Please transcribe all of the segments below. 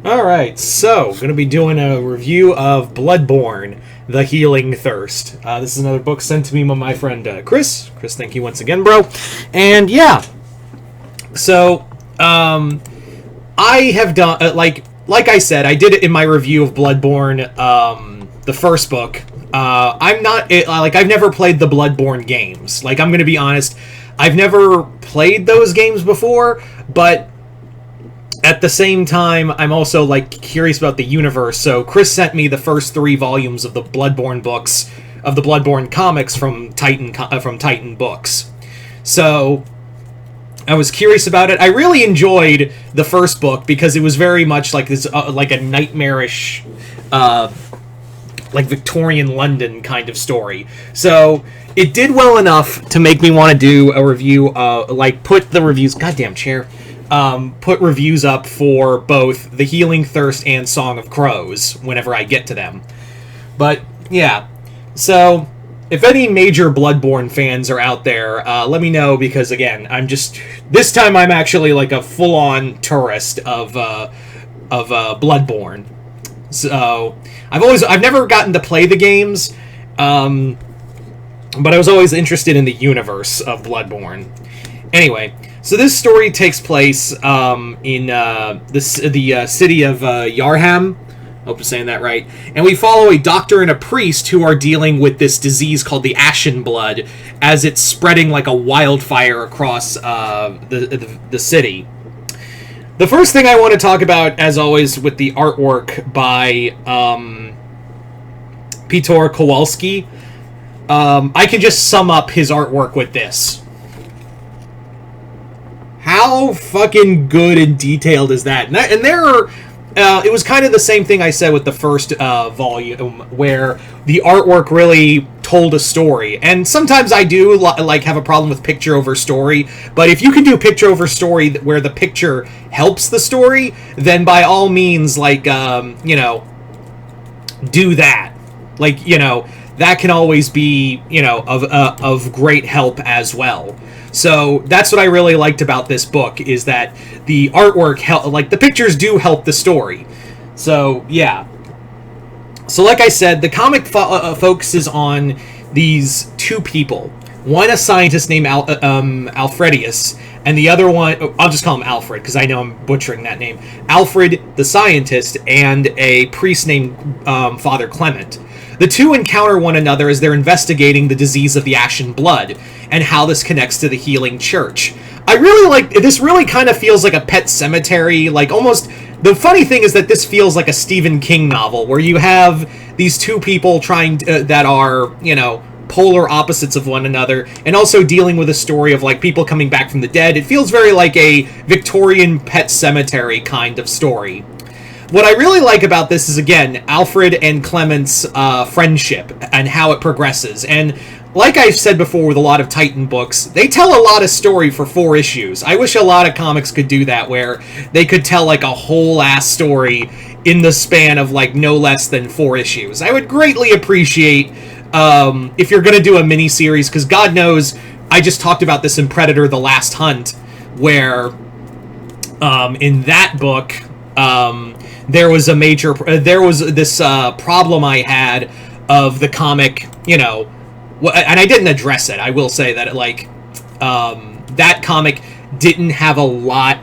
Alright, so, going to be doing a review of Bloodborne, The Healing Thirst. This is another book sent to me by my friend Chris. Chris, thank you once again, bro. And yeah, so, I have done, like I said, I did it in my review of Bloodborne, the first book. I'm not, I've never played the Bloodborne games. Like, I'm going to be honest, I've never played those games before, but at the same time, I'm also, like, curious about the universe, so Chris sent me the first 3 volumes of the Bloodborne books, of the Bloodborne comics from Titan Books. So, I was curious about it. I really enjoyed the first book, because it was very much like this, like a nightmarish, like Victorian London kind of story. So, it did well enough to make me want to do a review, like, put the reviews, goddamn chair, put reviews up for both The Healing Thirst and Song of Crows whenever I get to them. But, yeah. So, if any major Bloodborne fans are out there, let me know, because, again, this time I'm actually, like, a full-on tourist of Bloodborne. So, I've never gotten to play the games, but I was always interested in the universe of Bloodborne. Anyway, so this story takes place in the city of Yarham. Hope I'm saying that right. And we follow a doctor and a priest who are dealing with this disease called the Ashen Blood, as it's spreading like a wildfire across the city. The first thing I want to talk about, as always, with the artwork by Piotr Kowalski. I can just sum up his artwork with this. How fucking good and detailed is that? And there are... it was kind of the same thing I said with the first volume, where the artwork really told a story. And sometimes I do like have a problem with picture over story, but if you can do picture over story where the picture helps the story, then by all means, like, you know, do that. Like, you know, that can always be, you know, of great help as well. So that's what I really liked about this book, is that the artwork, like, the pictures do help the story. So, yeah. So, like I said, the comic focuses on these 2 people. One, a scientist named Alfredius, and the other one, I'll just call him Alfred, because I know I'm butchering that name. Alfred, the scientist, and a priest named Father Clement. The 2 encounter one another as they're investigating the disease of the Ashen Blood, and how this connects to the Healing Church. I really like, this really kind of feels like a Pet Sematary, like almost, the funny thing is that this feels like a Stephen King novel, where you have these 2 people trying, that are, you know, polar opposites of one another, and also dealing with a story of, like, people coming back from the dead. It feels very like a Victorian Pet Sematary kind of story. What I really like about this is, again, Alfred and Clement's friendship and how it progresses. And like I've said before with a lot of Titan books, they tell a lot of story for 4 issues. I wish a lot of comics could do that, where they could tell, like, a whole-ass story in the span of, like, no less than 4 issues. I would greatly appreciate, if you're going to do a miniseries, because God knows, I just talked about this in Predator: The Last Hunt, where, in that book, there was this problem I had of the comic, you know, and I didn't address it. I will say that, like, that comic didn't have a lot,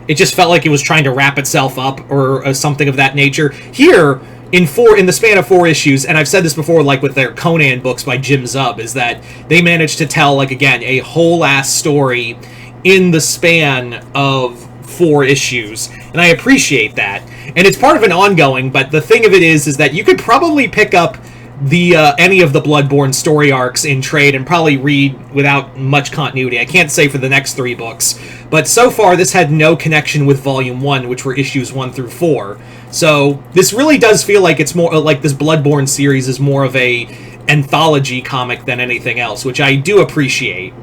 it just felt like it was trying to wrap itself up, or something of that nature. Here, in the span of 4 issues, and I've said this before, like with their Conan books by Jim Zub, is that they managed to tell, like, again, a whole-ass story in the span of 4 issues, and I appreciate that. And it's part of an ongoing, but the thing of it is that you could probably pick up the any of the Bloodborne story arcs in trade and probably read without much continuity. I can't say for the next 3 books, but so far this had no connection with Volume 1, which were issues 1 through 4. So this really does feel like it's more like this Bloodborne series is more of a anthology comic than anything else, which I do appreciate.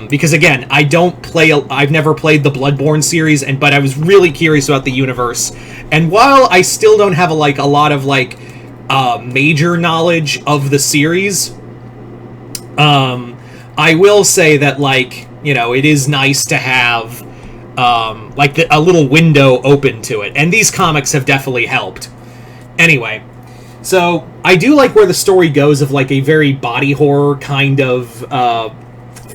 Because again, I've never played the Bloodborne series, but I was really curious about the universe. And while I still don't have a lot of major knowledge of the series, I will say that, like, you know, it is nice to have like a little window open to it. And these comics have definitely helped. Anyway, so I do like where the story goes of like a very body horror kind of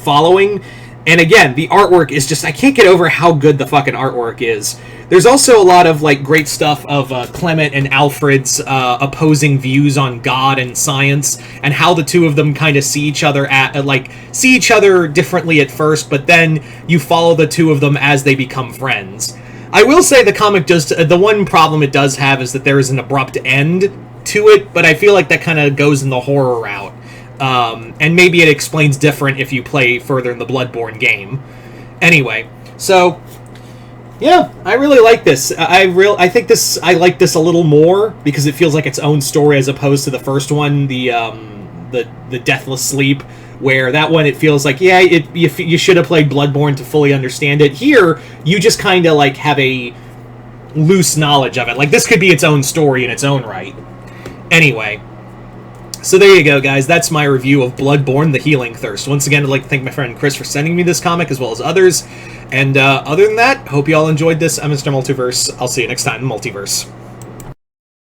following. And again, the artwork is just, I can't get over how good the fucking artwork is. There's also a lot of like great stuff of Clement and Alfred's opposing views on God and science, and how the two of them kind of see each other differently at first, but then you follow the two of them as they become friends. I will say the comic does, the one problem it does have is that there is an abrupt end to it, but I feel like that kind of goes in the horror route. And maybe it explains different if you play further in the Bloodborne game. Anyway, so yeah, I really like this. I like this a little more because it feels like its own story as opposed to the first one, the Deathless Sleep, where that one it feels like you should have played Bloodborne to fully understand it. Here, you just kind of like have a loose knowledge of it. Like this could be its own story in its own right. Anyway. So there you go, guys. That's my review of Bloodborne, The Healing Thirst. Once again, I'd like to thank my friend Chris for sending me this comic, as well as others. And other than that, hope you all enjoyed this. I'm Mr. Multiverse. I'll see you next time in Multiverse.